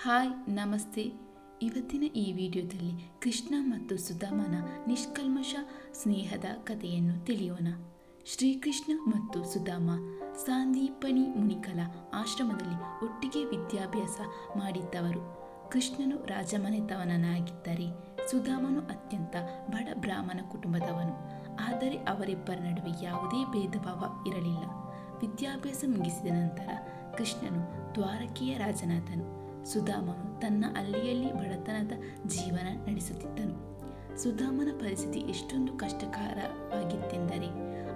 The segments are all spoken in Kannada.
ಹಾಯ್ ನಮಸ್ತೆ. ಇವತ್ತಿನ ಈ ವಿಡಿಯೋದಲ್ಲಿ ಕೃಷ್ಣ ಮತ್ತು ಸುಧಾಮನ ನಿಷ್ಕಲ್ಮಶ ಸ್ನೇಹದ ಕಥೆಯನ್ನು ತಿಳಿಯೋಣ. ಶ್ರೀಕೃಷ್ಣ ಮತ್ತು ಸುಧಾಮ ಸಾಂದೀಪನಿ ಮುನಿಕಲ ಆಶ್ರಮದಲ್ಲಿ ಒಟ್ಟಿಗೆ ವಿದ್ಯಾಭ್ಯಾಸ ಮಾಡಿದ್ದವರು. ಕೃಷ್ಣನು ರಾಜಮನೆತವನಾಗಿದ್ದರೆ ಸುಧಾಮನು ಅತ್ಯಂತ ಬಡ ಬ್ರಾಹ್ಮಣ ಕುಟುಂಬದವನು. ಆದರೆ ಅವರಿಬ್ಬರ ನಡುವೆ ಯಾವುದೇ ಭೇದ ಭಾವ ಇರಲಿಲ್ಲ. ವಿದ್ಯಾಭ್ಯಾಸ ಮುಗಿಸಿದ ನಂತರ ಕೃಷ್ಣನು ದ್ವಾರಕೆಯ ರಾಜನಾದನು. ಸುಧಾಮನು ತನ್ನ ಹಳ್ಳಿಯಲ್ಲಿ ಬಡತನದ ಜೀವನ ನಡೆಸುತ್ತಿದ್ದನು. ಸುಧಾಮನ ಪರಿಸ್ಥಿತಿ ಎಷ್ಟೊಂದು ಕಷ್ಟಕರವಾಗಿತ್ತೆಂದರೆ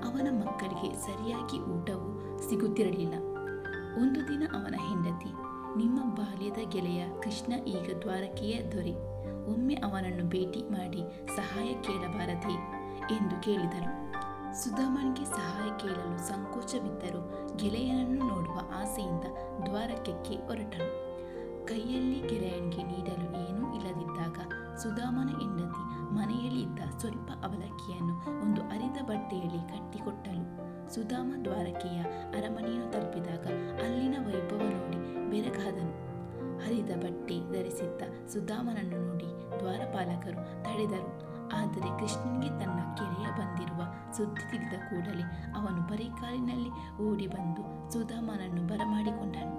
ಅವನ ಮಕ್ಕಳಿಗೆ ಸರಿಯಾಗಿ ಊಟವೂ ಸಿಗುತ್ತಿರಲಿಲ್ಲ. ಒಂದು ದಿನ ಅವನ ಹೆಂಡತಿ, ನಿಮ್ಮ ಬಾಲ್ಯದ ಗೆಳೆಯ ಕೃಷ್ಣ ಈಗ ದ್ವಾರಕೆಯ ದೊರೆ, ಒಮ್ಮೆ ಅವನನ್ನು ಭೇಟಿ ಮಾಡಿ ಸಹಾಯ ಕೇಳಬಾರದೇ ಎಂದು ಕೇಳಿದಳು. ಸುಧಾಮನಿಗೆ ಸಹಾಯ ಕೇಳಲು ಸಂಕೋಚವಿದ್ದರೂ ಗೆಳೆಯನನ್ನು ನೋಡುವ ಆಸೆಯಿಂದ ದ್ವಾರಕಕ್ಕೆ ಹೊರಟನು. ಕೈಯಲ್ಲಿ ಗೆಳೆಯನಿಗೆ ನೀಡಲು ಏನೂ ಇಲ್ಲದಿದ್ದಾಗ ಸುಧಾಮನ ಹೆಂಡತಿ ಮನೆಯಲ್ಲಿ ಇದ್ದ ಸ್ವಲ್ಪ ಅವಲಕ್ಕಿಯನ್ನು ಒಂದು ಹರಿದ ಬಟ್ಟೆಯಲ್ಲಿ ಕಟ್ಟಿಕೊಟ್ಟಳು. ಸುಧಾಮ ದ್ವಾರಕೆಯ ಅರಮನೆಯನ್ನು ತಲುಪಿದಾಗ ಅಲ್ಲಿನ ವೈಭವ ನೋಡಿ ಬೆರಗಾದನು. ಹರಿದ ಬಟ್ಟೆ ಧರಿಸಿದ್ದ ಸುಧಾಮನನ್ನು ನೋಡಿ ದ್ವಾರಪಾಲಕರು ತಡೆದರು. ಆದರೆ ಕೃಷ್ಣನಿಗೆ ತನ್ನ ಗೆಳೆಯ ಬಂದಿರುವ ಸುದ್ದಿ ತಿಳಿದ ಕೂಡಲೇ ಅವನು ಬರಿಕಾಲಿನಲ್ಲಿ ಓಡಿ ಬಂದು ಸುಧಾಮನನ್ನು ಬರಮಾಡಿಕೊಂಡನು.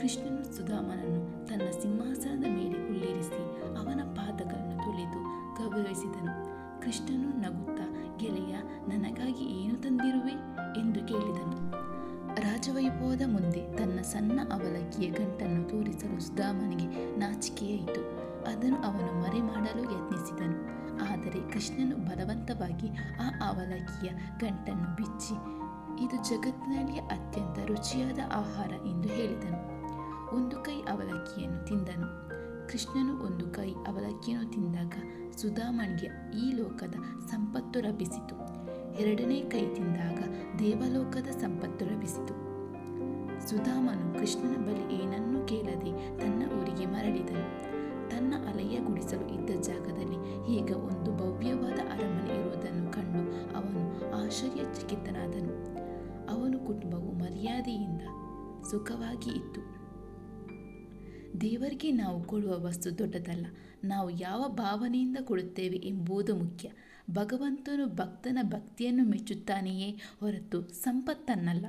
ಕೃಷ್ಣನು ಸುಧಾಮನನ್ನು ತನ್ನ ಸಿಂಹಾಸನದ ಮೇಲೆ ಕುಳ್ಳಿರಿಸಿ ಅವನ ಪಾದಗಳನ್ನು ತೊಳೆದು ಗೌರವಿಸಿದನು. ಕೃಷ್ಣನು ನಗುತ್ತಾ, ಗೆಳೆಯ, ನನಗಾಗಿ ಏನು ತಂದಿರುವೆ ಎಂದು ಕೇಳಿದನು. ರಾಜವೈಭವದ ಮುಂದೆ ತನ್ನ ಸಣ್ಣ ಅವಲಕ್ಕಿಯ ಗಂಟನ್ನು ತೋರಿಸಲು ಸುಧಾಮನಿಗೆ ನಾಚಿಕೆಯಾಯಿತು. ಅದನ್ನು ಅವನು ಮರೆ ಮಾಡಲು ಯತ್ನಿಸಿದನು. ಆದರೆ ಕೃಷ್ಣನು ಬಲವಂತವಾಗಿ ಆ ಅವಲಕ್ಕಿಯ ಗಂಟನ್ನು ಬಿಚ್ಚಿ, ಇದು ಜಗತ್ತಿನಲ್ಲಿ ಅತ್ಯಂತ ರುಚಿಯಾದ ಆಹಾರ ಎಂದು ಹೇಳಿದನು. ಒಂದು ಕೈ ಅವಲಕ್ಕಿಯನ್ನು ತಿಂದನು. ಕೃಷ್ಣನು ಒಂದು ಕೈ ಅವಲಕ್ಕಿಯನ್ನು ತಿಂದಾಗ ಸುಧಾಮನಿಗೆ ಈ ಲೋಕದ ಸಂಪತ್ತು ಲಭಿಸಿತು. ಎರಡನೇ ಕೈ ತಿಂದಾಗ ದೇವಲೋಕದ ಸಂಪತ್ತು ಲಭಿಸಿತು. ಸುಧಾಮನು ಕೃಷ್ಣನ ಬಳಿ ಏನನ್ನೂ ಕೇಳದೆ ತನ್ನ ಊರಿಗೆ ಮರಳಿದನು. ತನ್ನ ಅಲೆಯ ಗುಡಿಸಲು ಇದ್ದ ಜಾಗದಲ್ಲಿ ಈಗ ಒಂದು ಭವ್ಯವಾದ ಅರಮನೆ ಇರುವುದನ್ನು ಕಂಡು ಅವನು ಆಶ್ಚರ್ಯಚಕಿತನಾದನು. ಅವನ ಕುಟುಂಬವು ಮರ್ಯಾದೆಯಿಂದ ಸುಖವಾಗಿ ಇತ್ತು. ದೇವರಿಗೆ ನಾವು ಕೊಡುವ ವಸ್ತು ದೊಡ್ಡದಲ್ಲ, ನಾವು ಯಾವ ಭಾವನೆಯಿಂದ ಕೊಡುತ್ತೇವೆ ಎಂಬುದು ಮುಖ್ಯ. ಭಗವಂತನು ಭಕ್ತನ ಭಕ್ತಿಯನ್ನು ಮೆಚ್ಚುತ್ತಾನೆಯೇ ಹೊರತು ಸಂಪತ್ತನ್ನಲ್ಲ.